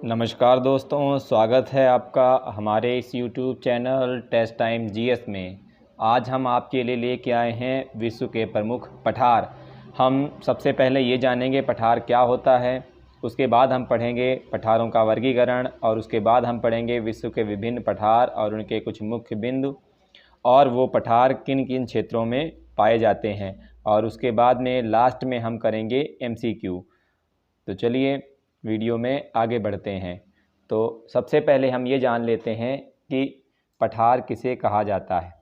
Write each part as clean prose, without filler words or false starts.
नमस्कार दोस्तों, स्वागत है आपका हमारे इस YouTube channel test time GS में। आज हम आपके लिए लेके आए हैं विश्व के प्रमुख पठार। हम सबसे पहले ये जानेंगे पठार क्या होता है, उसके बाद हम पढ़ेंगे पठारों का वर्गीकरण और उसके बाद हम पढ़ेंगे विश्व के विभिन्न पठार और उनके कुछ मुख्य बिंदु और वो पठार किन किन क्षेत्रों में पाए जाते हैं, और उसके बाद में लास्ट में हम करेंगे MCQ। तो चलिए वीडियो में आगे बढ़ते हैं। तो सबसे पहले हम ये जान लेते हैं कि पठार किसे कहा जाता है।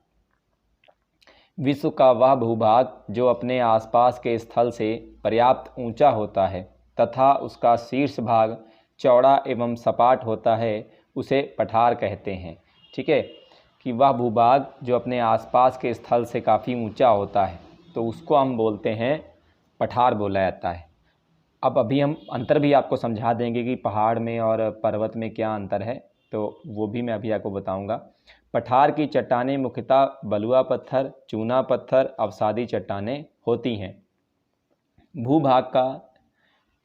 विश्व का वह भूभाग जो अपने आसपास के स्थल से पर्याप्त ऊंचा होता है तथा उसका शीर्ष भाग चौड़ा एवं सपाट होता है, उसे पठार कहते हैं। ठीक है, कि वह भूभाग जो अपने आसपास के स्थल से काफ़ी ऊंचा होता है तो उसको हम बोलते हैं पठार बोला जाता है। अब अभी हम अंतर भी आपको समझा देंगे कि पहाड़ में और पर्वत में क्या अंतर है, तो वो भी मैं अभी आपको बताऊंगा। पठार की चट्टानें मुख्यतः बलुआ पत्थर, चूना पत्थर, अवसादी चट्टानें होती हैं। भूभाग का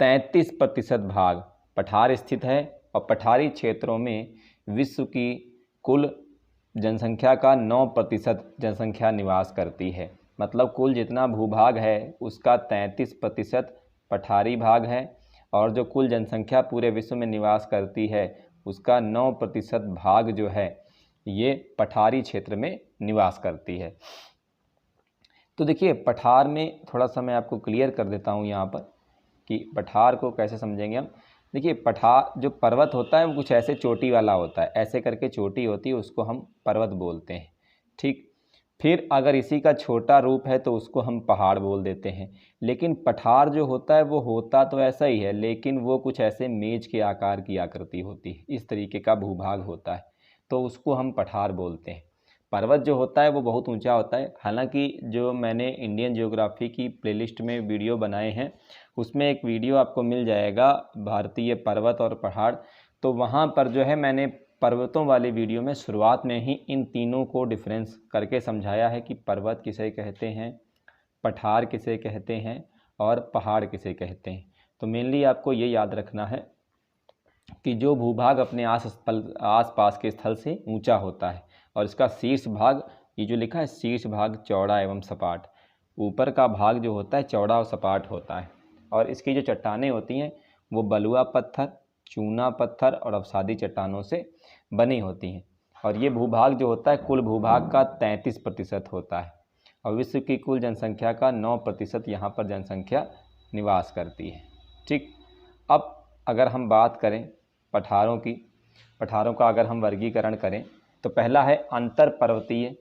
33% भाग पठार स्थित है और पठारी क्षेत्रों में विश्व की कुल जनसंख्या का 9% जनसंख्या निवास करती है। मतलब कुल जितना भूभाग है उसका 33% पठारी भाग है और जो कुल जनसंख्या पूरे विश्व में निवास करती है उसका 9% भाग जो है ये पठारी क्षेत्र में निवास करती है। तो देखिए पठार में थोड़ा सा मैं आपको क्लियर कर देता हूँ यहाँ पर कि पठार को कैसे समझेंगे हम। देखिए पठार जो पर्वत होता है वो कुछ ऐसे चोटी वाला होता है, ऐसे करके चोटी होती है, उसको हम पर्वत बोलते हैं। ठीक, फिर अगर इसी का छोटा रूप है तो उसको हम पहाड़ बोल देते हैं। लेकिन पठार जो होता है वो होता तो ऐसा ही है, लेकिन वो कुछ ऐसे मेज के आकार की आकृति होती है, इस तरीके का भूभाग होता है, तो उसको हम पठार बोलते हैं। पर्वत जो होता है वो बहुत ऊंचा होता है। हालांकि जो मैंने इंडियन ज्योग्राफी की प्लेलिस्ट में वीडियो बनाए हैं उसमें एक वीडियो आपको मिल जाएगा भारतीय पर्वत और पहाड़, तो वहाँ पर जो है मैंने पर्वतों वाली वीडियो में शुरुआत में ही इन तीनों को डिफरेंस करके समझाया है कि पर्वत किसे कहते हैं, पठार किसे कहते हैं और पहाड़ किसे कहते हैं। तो मेनली आपको ये याद रखना है कि जो भूभाग अपने आस-पास के स्थल से ऊंचा होता है और इसका शीर्ष भाग, ये जो लिखा है शीर्ष भाग चौड़ा एवं सपाट, ऊपर का भाग जो होता है चौड़ा और सपाट होता है, और इसकी जो चट्टानें होती हैं वो बलुआ पत्थर, चूना पत्थर और अवसादी चट्टानों से बनी होती हैं। और ये भूभाग जो होता है कुल भूभाग का 33% होता है और विश्व की कुल जनसंख्या का 9% यहाँ पर जनसंख्या निवास करती है। ठीक, अब अगर हम बात करें पठारों की, पठारों का अगर हम वर्गीकरण करें तो पहला है अंतर पर्वतीय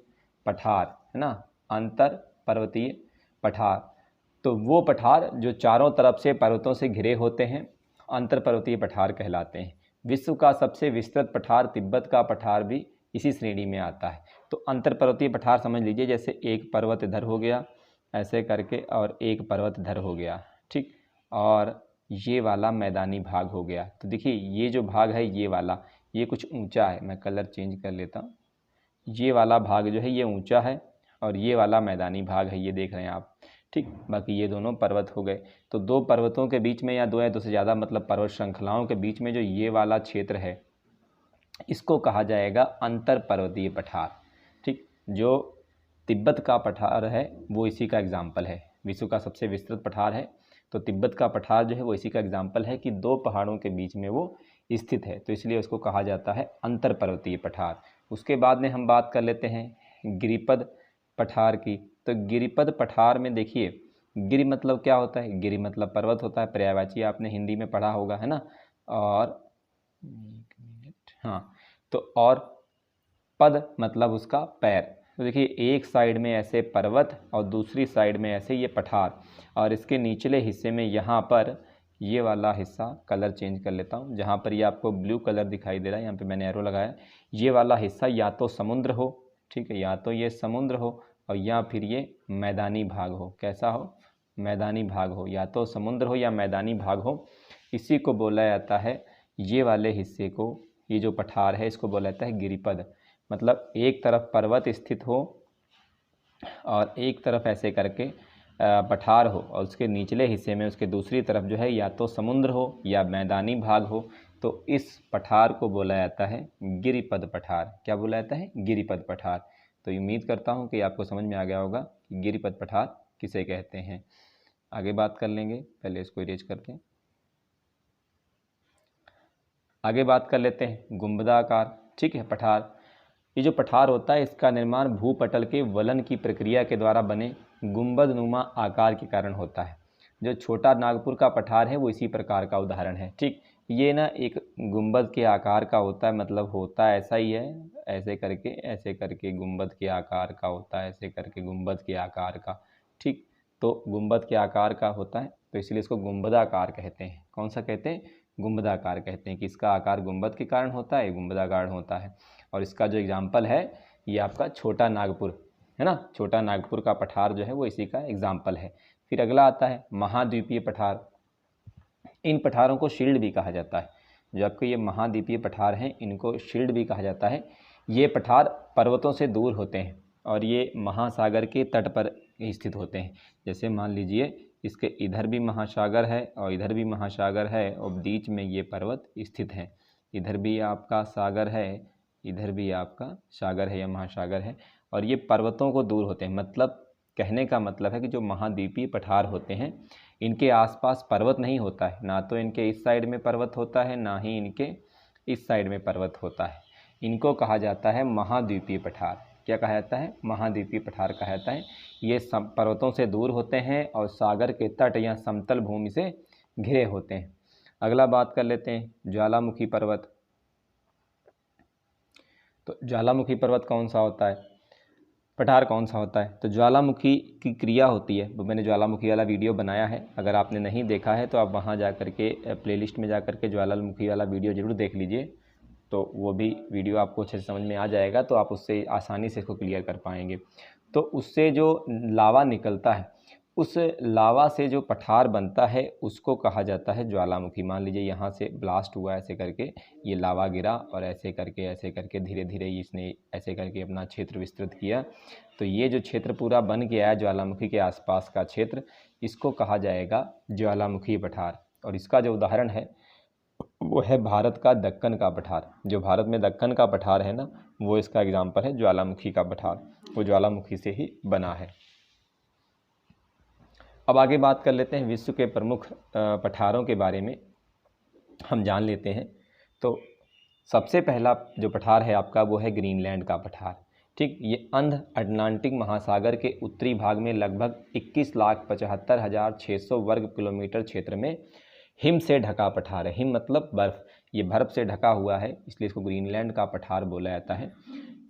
पठार, है ना, अंतर पर्वतीय पठार। तो वो पठार जो चारों तरफ से पर्वतों से घिरे होते हैं अंतर पर्वतीय पठार कहलाते हैं। विश्व का सबसे विस्तृत पठार तिब्बत का पठार भी इसी श्रेणी में आता है। तो अंतर पर्वतीय पठार समझ लीजिए जैसे एक पर्वत इधर हो गया ऐसे करके और एक पर्वत इधर हो गया, ठीक, और ये वाला मैदानी भाग हो गया। तो देखिए ये जो भाग है ये वाला, ये कुछ ऊंचा है, मैं कलर चेंज कर लेता हूँ। ये वाला भाग जो है ये ऊंचा है और ये वाला मैदानी भाग है, ये देख रहे हैं आप। ठीक, बाकी ये दोनों पर्वत हो गए। तो दो पर्वतों के बीच में या दो से ज़्यादा मतलब पर्वत श्रृंखलाओं के बीच में जो ये वाला क्षेत्र है इसको कहा जाएगा अंतर पर्वतीय पठार। ठीक, जो तिब्बत का पठार है वो इसी का एग्जाम्पल है। विश्व का सबसे विस्तृत पठार है तो तिब्बत का पठार जो है वो इसी का एग्जाम्पल है कि दो पहाड़ों के बीच में वो स्थित है, तो इसलिए उसको कहा जाता है अंतर पर्वतीय पठार। उसके बाद में हम बात कर लेते हैं गिरिपद पठार की। तो गिरिपद पठार में देखिए गिरि मतलब क्या होता है, गिरि मतलब पर्वत होता है, पर्यायवाची आपने हिंदी में पढ़ा होगा, है ना। और हाँ, तो और पद मतलब उसका पैर। तो देखिए एक साइड में ऐसे पर्वत और दूसरी साइड में ऐसे ये पठार, और इसके निचले हिस्से में यहाँ पर ये वाला हिस्सा, कलर चेंज कर लेता हूँ, जहाँ पर ये आपको ब्लू कलर दिखाई दे रहा है, यहाँ पे मैंने एरो लगाया, ये वाला हिस्सा या तो समुद्र हो, ठीक है, या तो ये समुद्र हो और या फिर ये मैदानी भाग हो। कैसा हो, मैदानी भाग हो, या तो समुद्र हो या मैदानी भाग हो। इसी को बोला जाता है, ये वाले हिस्से को, ये जो पठार है इसको बोला जाता है गिरिपद। मतलब एक तरफ पर्वत स्थित हो और एक तरफ ऐसे करके पठार हो और उसके निचले हिस्से में उसके दूसरी तरफ जो है या तो समुद्र हो या मैदानी भाग हो, तो इस पठार को बोला जाता है गिरिपद पठार। क्या बोला जाता है? गिरिपद पठार। तो उम्मीद करता हूँ कि आपको समझ में आ गया होगा कि गिरिपद पठार किसे कहते हैं। आगे बात कर लेंगे, पहले इसको इरेज करते हैं। आगे बात कर लेते हैं गुंबदाकार। ठीक है, पठार। ये जो पठार होता है इसका निर्माण भूपटल के वलन की प्रक्रिया के द्वारा बने गुंबदनुमा आकार के कारण होता है। जो छोटा नागपुर का पठार है वो इसी प्रकार का उदाहरण है। ठीक, ये ना एक गुंबद के आकार का होता है, मतलब होता ऐसा ही है, ऐसे करके गुंबद के आकार का होता है, ऐसे करके गुंबद के आकार का। ठीक, तो गुंबद के आकार का होता है, तो इसलिए इसको गुंबदाकार कहते हैं। कौन सा कहते हैं? गुंबदाकार कहते हैं कि इसका आकार गुंबद के कारण होता है, गुंबदाकार होता है। और इसका जो एग्जाम्पल है ये आपका छोटा नागपुर है ना, छोटा नागपुर का पठार जो है वो इसी का एग्जाम्पल है। फिर अगला आता है महाद्वीपीय पठार। इन पठारों को शील्ड भी कहा जाता है। जो आपके ये महाद्वीपीय पठार हैं इनको शील्ड भी कहा जाता है। ये पठार पर्वतों से दूर होते हैं और ये महासागर के तट पर स्थित होते हैं। जैसे मान लीजिए इसके इधर भी महासागर है और इधर भी महासागर है और बीच में ये पर्वत स्थित हैं। इधर भी आपका सागर है, इधर भी आपका सागर है या महासागर है, और ये पर्वतों को दूर होते हैं। मतलब कहने का मतलब है कि जो महाद्वीपीय पठार होते हैं इनके आसपास पर्वत नहीं होता है, ना तो इनके इस साइड में पर्वत होता है ना ही इनके इस साइड में पर्वत होता है। इनको कहा जाता है महाद्वीपीय पठार। क्या कहा जाता है? महाद्वीपीय पठार कहा जाता है। ये पर्वतों से दूर होते हैं और सागर के तट या समतल भूमि से घिरे होते हैं। अगला बात कर लेते हैं ज्वालामुखी पर्वत। तो ज्वालामुखी पर्वत कौन सा होता है, पठार कौन सा होता है? तो ज्वालामुखी की क्रिया होती है। वो मैंने ज्वालामुखी वाला वीडियो बनाया है, अगर आपने नहीं देखा है तो आप वहाँ जा कर के प्लेलिस्ट में जा कर के ज्वालामुखी वाला वीडियो ज़रूर देख लीजिए, तो वो भी वीडियो आपको अच्छे से समझ में आ जाएगा, तो आप उससे आसानी से इसको क्लियर कर पाएंगे। तो उससे जो लावा निकलता है, उस लावा से जो पठार बनता है उसको कहा जाता है ज्वालामुखी। मान लीजिए यहाँ से ब्लास्ट हुआ ऐसे करके, ये लावा गिरा और ऐसे करके धीरे धीरे इसने ऐसे करके अपना क्षेत्र विस्तृत किया, तो ये जो क्षेत्र पूरा बन के आया ज्वालामुखी के आसपास का क्षेत्र, इसको कहा जाएगा ज्वालामुखी पठार। और इसका जो उदाहरण है वो है भारत का दक्कन का पठार। जो भारत में दक्कन का पठार है ना, वो इसका एग्जाम्पल है ज्वालामुखी का पठार, वो ज्वालामुखी से ही बना है। अब आगे बात कर लेते हैं विश्व के प्रमुख पठारों के बारे में हम जान लेते हैं। तो सबसे पहला जो पठार है आपका वो है ग्रीनलैंड का पठार। ठीक, ये अंध अटलांटिक महासागर के उत्तरी भाग में लगभग 21,75,600 वर्ग किलोमीटर क्षेत्र में हिम से ढका पठार है। हिम मतलब बर्फ़, ये बर्फ़ से ढका हुआ है, इसलिए इसको ग्रीनलैंड का पठार बोला जाता है।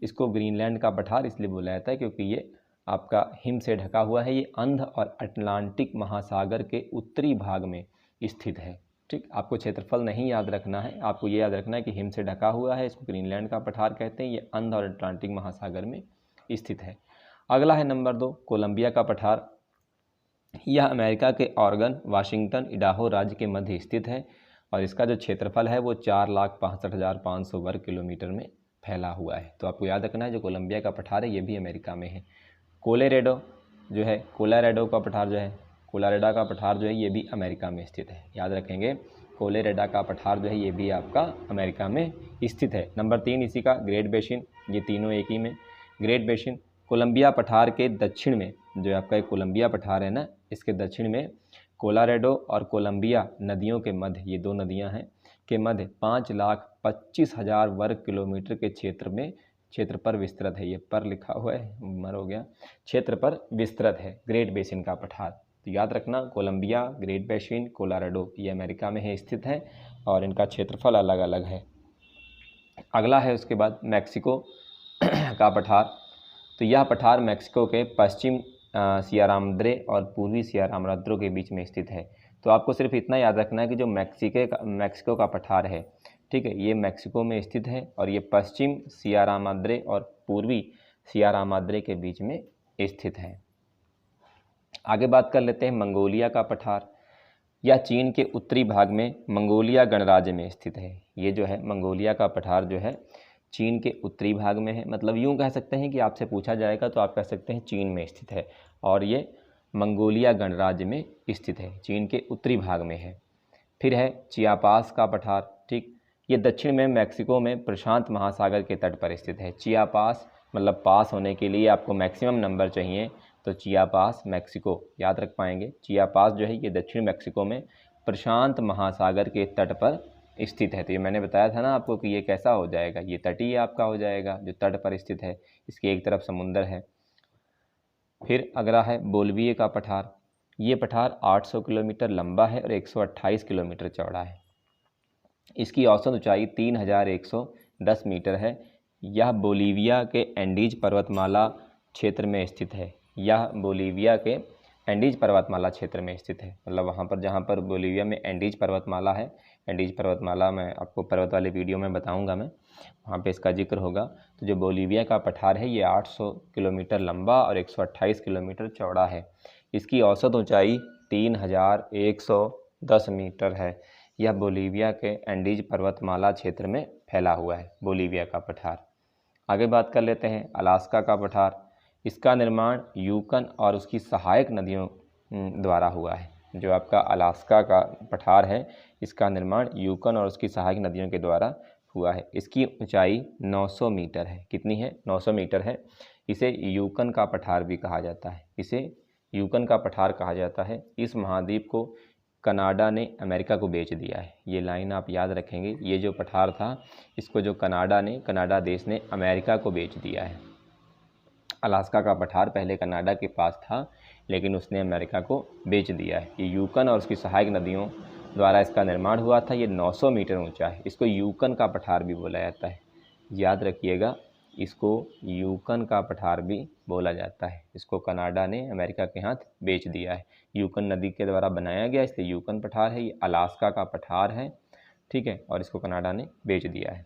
इसको ग्रीनलैंड का पठार इसलिए बोला जाता है क्योंकि ये आपका हिम से ढका हुआ है। ये अंध और अटलांटिक महासागर के उत्तरी भाग में स्थित है। ठीक, आपको क्षेत्रफल नहीं याद रखना है, आपको ये याद रखना है कि हिम से ढका हुआ है, इसको ग्रीनलैंड का पठार कहते हैं। ये अंध और अटलांटिक महासागर में स्थित है। अगला है नंबर 2 कोलंबिया का पठार। यह अमेरिका के ऑरेगन, वाशिंगटन, इडाहो राज्य के मध्य स्थित है और इसका जो क्षेत्रफल है वो 4,65,500 वर्ग किलोमीटर में फैला हुआ है। तो आपको याद रखना है जो कोलंबिया का पठार है ये भी अमेरिका में है। कोलोराडो जो है, कोलोराडो का पठार जो है, कोलोराडो का पठार जो है ये भी अमेरिका में स्थित है। याद रखेंगे कोलोराडो का पठार जो है ये भी आपका अमेरिका में स्थित है। नंबर 3 इसी का ग्रेट बेसिन, ये तीनों एक ही में। ग्रेट बेसिन कोलंबिया पठार के दक्षिण में, जो आपका एक कोलंबिया पठार है ना, इसके दक्षिण में कोलोराडो और कोलंबिया नदियों के मध्य, ये 2 नदियां हैं, के मध्य 5,25,000 वर्ग किलोमीटर के क्षेत्र पर विस्तृत है। ये पर लिखा हुआ है, मर हो गया, क्षेत्र पर विस्तृत है ग्रेट बेसिन का पठार। तो याद रखना कोलंबिया, ग्रेट बेसिन, कोलोराडो ये अमेरिका में है स्थित है और इनका क्षेत्रफल अलग अलग है। अगला है उसके बाद मैक्सिको का पठार। तो यह पठार मैक्सिको के पश्चिम सियरा और पूर्वी सियरा के बीच में स्थित है। तो आपको सिर्फ इतना याद रखना है कि जो मैक्सिको का पठार है, ठीक है, ये मैक्सिको में स्थित है और ये पश्चिम सियरा और पूर्वी सियरा के बीच में स्थित है। आगे बात कर लेते हैं मंगोलिया का पठार। यह चीन के उत्तरी भाग में मंगोलिया गणराज्य में स्थित है। ये जो है मंगोलिया का पठार जो है चीन के उत्तरी भाग में है। मतलब यूँ कह सकते हैं कि आपसे पूछा जाएगा तो आप कह सकते हैं चीन में स्थित है और ये मंगोलिया गणराज्य में स्थित है, चीन के उत्तरी भाग में है। फिर है चियापास का पठार। ठीक, ये दक्षिण में मैक्सिको में प्रशांत महासागर के तट पर स्थित है। चियापास मतलब पास होने के लिए आपको मैक्सिमम नंबर चाहिए, तो चियापास मैक्सिको याद रख पाएंगे। चियापास जो है ये दक्षिण मैक्सिको में प्रशांत महासागर के तट पर स्थित है। तो ये मैंने बताया था ना आपको कि ये कैसा हो जाएगा, ये तटीय आपका हो जाएगा जो तट पर स्थित है, इसकी एक तरफ समुंदर है। फिर अगला है बोलिविया का पठार। ये पठार 800 किलोमीटर लंबा है और 128 किलोमीटर चौड़ा है। इसकी औसत ऊंचाई 3110 मीटर है। यह बोलिविया के एंडीज पर्वतमाला क्षेत्र में स्थित है। यह बोलिविया के एंडीज पर्वतमाला क्षेत्र में स्थित है, मतलब वहाँ पर जहाँ पर बोलिविया में एंडीज पर्वतमाला है। एंडीज पर्वतमाला मैं आपको पर्वत वाले वीडियो में बताऊँगा, मैं वहाँ पे इसका जिक्र होगा। तो जो बोलिविया का पठार है ये 800 किलोमीटर लंबा और 128 किलोमीटर चौड़ा है। इसकी औसत ऊंचाई 3110 मीटर है। यह बोलिविया के एंडीज पर्वतमाला क्षेत्र में फैला हुआ है, बोलिविया का पठार। आगे बात कर लेते हैं अलास्का का पठार। इसका निर्माण यूकन और उसकी सहायक नदियों द्वारा हुआ है। जो आपका अलास्का का पठार है, इसका निर्माण यूकन और उसकी सहायक नदियों के द्वारा हुआ है। इसकी ऊंचाई 900 मीटर है। कितनी है? 900 मीटर है। इसे यूकन का पठार भी कहा जाता है। इसे यूकन का पठार कहा जाता है। इस महाद्वीप को कनाडा ने अमेरिका को बेच दिया है। ये लाइन आप याद रखेंगे। ये जो पठार था इसको जो कनाडा देश ने अमेरिका को बेच दिया है। अलास्का का पठार पहले कनाडा के पास था, लेकिन उसने अमेरिका को बेच दिया है। ये यूकन और उसकी सहायक नदियों द्वारा इसका निर्माण हुआ था। ये 900 मीटर ऊंचा है। इसको यूकन का पठार भी बोला जाता है, याद रखिएगा। इसको यूकन का पठार भी बोला जाता है। इसको कनाडा ने अमेरिका के हाथ बेच दिया है। यूकन नदी के द्वारा बनाया गया, इसलिए यूकन पठार है। ये अलास्का का पठार है, ठीक है, और इसको कनाडा ने बेच दिया है।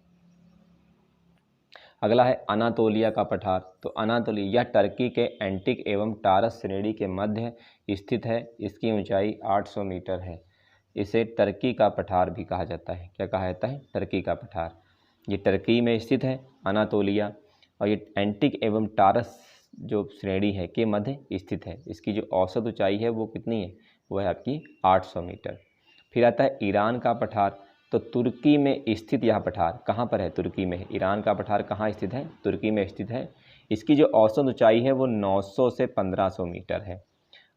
अगला है अनातोलिया का पठार। तो अनातोलिया यह टर्की के एंटिक एवं टारस श्रेणी के मध्य स्थित है। इसकी ऊंचाई 800 मीटर है। इसे टर्की का पठार भी कहा जाता है। क्या कहा जाता है? टर्की का पठार। ये टर्की में स्थित है अनातोलिया, और ये एंटिक एवं टारस जो श्रेणी है के मध्य स्थित है। इसकी जो औसत ऊंचाई है वो कितनी है? वो है आपकी 800 मीटर। फिर आता है ईरान का पठार। तो तुर्की में स्थित यह पठार कहाँ पर है? तुर्की में। ईरान का पठार कहाँ स्थित है? तुर्की में स्थित है। इसकी जो औसत ऊंचाई है वो 900 से 1500 मीटर है,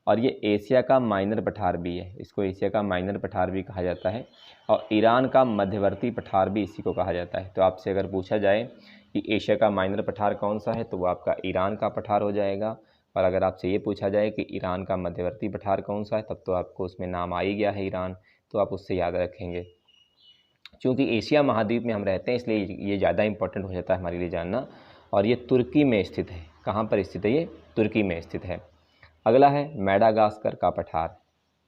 और ये एशिया का माइनर पठार भी है। इसको एशिया का माइनर पठार भी कहा जाता है, और ईरान का मध्यवर्ती पठार भी इसी को कहा जाता है। तो आपसे अगर पूछा जाए कि एशिया का माइनर पठार कौन सा है, तो वो आपका ईरान का पठार हो जाएगा। और अगर आपसे ये पूछा जाए कि ईरान का मध्यवर्ती पठार कौन सा है, तब तो आपको उसमें नाम आ ही गया है ईरान, तो आप उससे याद रखेंगे। चूँकि एशिया महाद्वीप में हम रहते हैं, इसलिए ये ज़्यादा इंपॉर्टेंट हो जाता है हमारे लिए जानना। और ये तुर्की में स्थित है। कहाँ पर स्थित है? ये तुर्की में स्थित है। अगला है मेडागास्कर का पठार।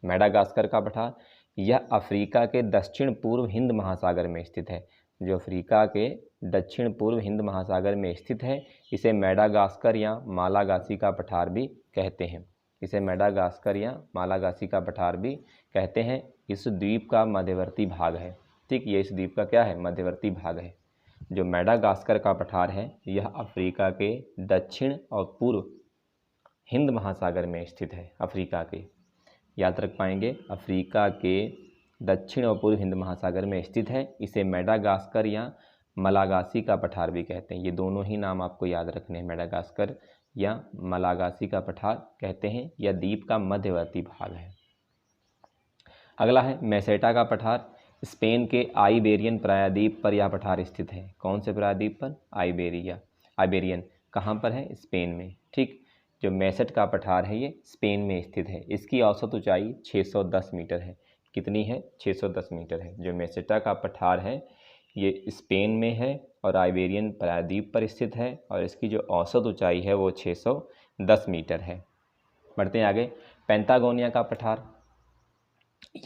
मेडागास्कर का पठार यह अफ्रीका के दक्षिण पूर्व हिंद महासागर में स्थित है। जो अफ्रीका के दक्षिण पूर्व हिंद महासागर में स्थित है, इसे मेडागास्कर या मालागासी का पठार भी कहते हैं। इसे मेडागास्कर या मालागासी का पठार भी कहते हैं। इस द्वीप का मध्यवर्ती भाग है, ठीक। ये इस द्वीप का क्या है? मध्यवर्ती भाग है। जो मेडागास्कर का पठार है यह अफ्रीका के दक्षिण और पूर्व हिंद महासागर में स्थित है। अफ्रीका के, याद रख पाएंगे, अफ्रीका के दक्षिण और पूर्व हिंद महासागर में स्थित है। इसे मेडागास्कर या मलागासी का पठार भी कहते हैं। ये दोनों ही नाम आपको याद रखने हैं। मेडागास्कर या मलागासी का पठार कहते हैं। यह द्वीप का मध्यवर्ती भाग है। अगला है मेसेटा का पठार। स्पेन के आइबेरियन प्रायद्वीप पर यह पठार स्थित है। कौन से प्रायद्वीप पर? आइबेरियन। कहाँ पर है? स्पेन में, ठीक। जो मेसेट का पठार है ये स्पेन में स्थित है। इसकी औसत ऊंचाई 610 मीटर है। कितनी है? 610 मीटर है। जो मेसेटा का पठार है ये स्पेन में है और आइबेरियन प्रायद्वीप पर स्थित है, और इसकी जो औसत ऊंचाई है वो 610 मीटर है। बढ़ते हैं आगे। पेंटागोनिया का पठार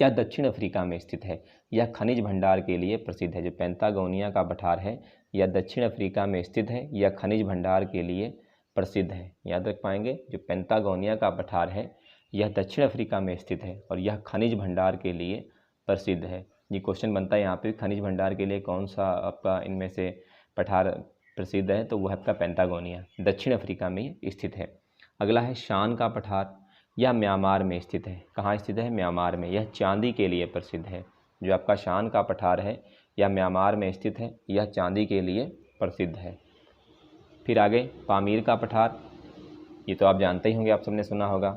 यह दक्षिण अफ्रीका में स्थित है। यह खनिज भंडार के लिए प्रसिद्ध है। जो पेंटागोनिया का पठार है यह दक्षिण अफ्रीका में स्थित है। यह खनिज भंडार के लिए प्रसिद्ध है। याद रख पाएंगे, जो पेंटागोनिया का पठार है यह दक्षिण अफ्रीका में स्थित है और यह खनिज भंडार के लिए प्रसिद्ध है। ये क्वेश्चन बनता है यहाँ पे, खनिज भंडार के लिए कौन सा आपका इनमें से पठार प्रसिद्ध है? तो वह आपका पेंटागोनिया, दक्षिण अफ्रीका में स्थित है। अगला है शान का पठार। यह म्यांमार में स्थित है। कहाँ स्थित है? म्यांमार में। यह चांदी के लिए प्रसिद्ध है। जो आपका शान का पठार है यह म्यांमार में स्थित है। यह चांदी के लिए प्रसिद्ध है। फिर आगे पामीर का पठार, ये तो आप जानते ही होंगे, आप सबने सुना होगा।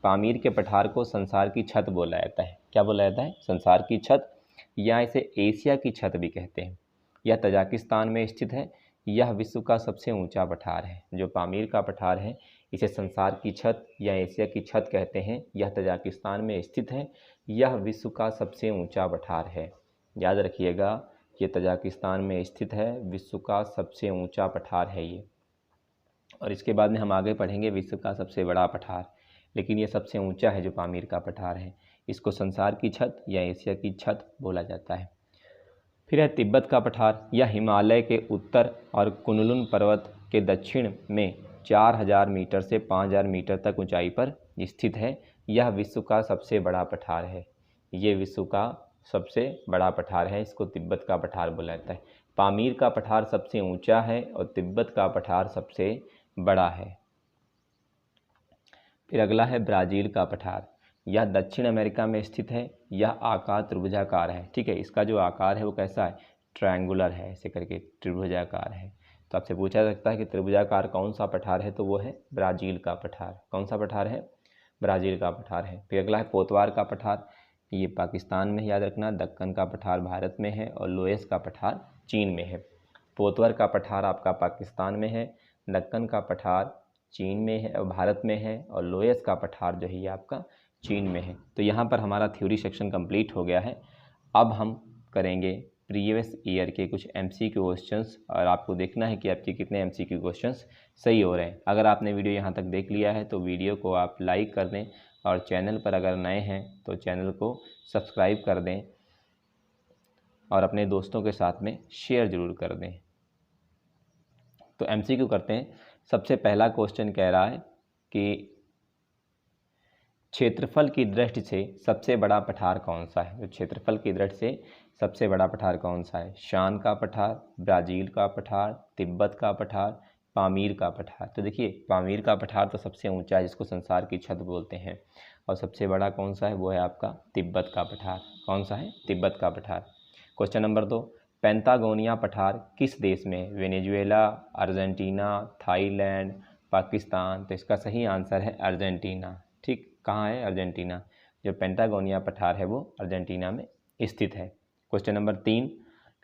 पामीर के पठार को संसार की छत बोला जाता है। क्या बोला जाता है? संसार की छत, या इसे एशिया की छत भी कहते हैं। यह तजाकिस्तान में स्थित है। यह विश्व का सबसे ऊंचा पठार है। जो पामीर का पठार है इसे संसार की छत या एशिया की छत कहते हैं। यह तजाकिस्तान में स्थित है। यह विश्व का सबसे ऊंचा पठार है। याद रखिएगा, ये तजाकिस्तान में स्थित है, विश्व का सबसे ऊंचा पठार है ये। और इसके बाद में हम आगे पढ़ेंगे विश्व का सबसे बड़ा पठार, लेकिन ये सबसे ऊंचा है जो पामीर का पठार है। इसको संसार की छत या एशिया की छत बोला जाता है। फिर है तिब्बत का पठार। यह हिमालय के उत्तर और कुनलुन पर्वत के दक्षिण में 4000 मीटर से 5000 मीटर तक ऊंचाई पर स्थित है। यह विश्व का सबसे बड़ा पठार है। ये विश्व का सबसे बड़ा पठार है, इसको तिब्बत का पठार बोला जाता है। पामीर का पठार सबसे ऊंचा है और तिब्बत का पठार सबसे बड़ा है। फिर अगला है ब्राज़ील का पठार। यह दक्षिण अमेरिका में स्थित है। यह आकार त्रिभुजाकार है। ठीक है, इसका जो आकार है वो कैसा है? ट्रायंगुलर है, ऐसे करके त्रिभुजाकार है। तो आपसे पूछा जा सकता है कि त्रिभुजाकार कौन सा पठार है, तो वो है ब्राज़ील का पठार। कौन सा पठार है? ब्राज़ील का पठार है। फिर अगला है पोतवार का पठार। ये पाकिस्तान में, याद रखना। दक्कन का पठार भारत में है और लोएस का पठार चीन में है। पोतवार का पठार आपका पाकिस्तान में है, दक्कन का पठार चीन में है और भारत में है, और लोएस का पठार जो है ये आपका चीन में है। तो यहाँ पर हमारा थ्योरी सेक्शन कंप्लीट हो गया है। अब हम करेंगे प्रीवियस ईयर के कुछ एमसीक्यू क्वेश्चंस, और आपको देखना है कि आपके कितने एमसीक्यू क्वेश्चंस सही हो रहे हैं। अगर आपने वीडियो यहाँ तक देख लिया है तो वीडियो को आप लाइक कर दें, और चैनल पर अगर नए हैं तो चैनल को सब्सक्राइब कर दें, और अपने दोस्तों के साथ में शेयर ज़रूर कर दें। तो एमसीक्यू करते हैं। सबसे पहला क्वेश्चन कह रहा है कि क्षेत्रफल की दृष्टि से सबसे बड़ा पठार कौन सा है? तो क्षेत्रफल की दृष्टि से सबसे बड़ा पठार कौन सा है? शान का पठार, ब्राज़ील का पठार, तिब्बत का पठार, पामीर का पठार। तो देखिए, पामीर का पठार तो सबसे ऊंचा है, जिसको संसार की छत बोलते हैं। और सबसे बड़ा कौन सा है? वो है आपका तिब्बत का पठार। कौन सा है? तिब्बत का पठार। क्वेश्चन नंबर 2, पेंटागोनिया पठार किस देश में? Venezuela, Argentina, Thailand, Pakistan. तो इसका सही आंसर है अर्जेंटीना। ठीक, कहाँ है? अर्जेंटीना। जो पेंटागोनिया पठार है वो अर्जेंटीना में स्थित है। क्वेश्चन नंबर 3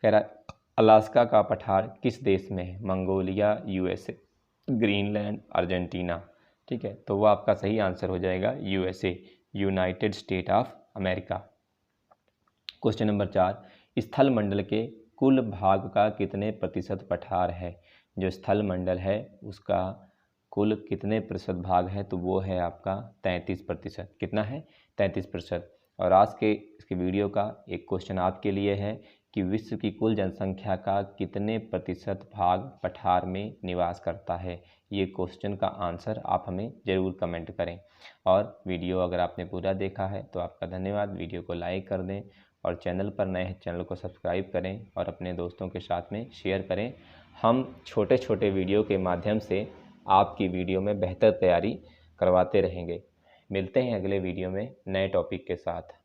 कह रहा है अलास्का का पठार किस देश में है? Mongolia, USA, Greenland, Argentina. ठीक है, तो वो आपका सही आंसर हो जाएगा USA, United state of America. Question number 4, स्थल मंडल के कुल भाग का कितने प्रतिशत पठार है? जो स्थल मंडल है उसका कुल कितने प्रतिशत भाग है? तो वो है आपका 33%। कितना है? 33%। और आज के इसके वीडियो का एक क्वेश्चन आपके लिए है कि विश्व की कुल जनसंख्या का कितने प्रतिशत भाग पठार में निवास करता है? ये क्वेश्चन का आंसर आप हमें ज़रूर कमेंट करें। और वीडियो अगर आपने पूरा देखा है तो आपका धन्यवाद। वीडियो को लाइक कर दें, और चैनल पर नए हैं चैनल को सब्सक्राइब करें, और अपने दोस्तों के साथ में शेयर करें। हम छोटे छोटे वीडियो के माध्यम से आपकी वीडियो में बेहतर तैयारी करवाते रहेंगे। मिलते हैं अगले वीडियो में नए टॉपिक के साथ।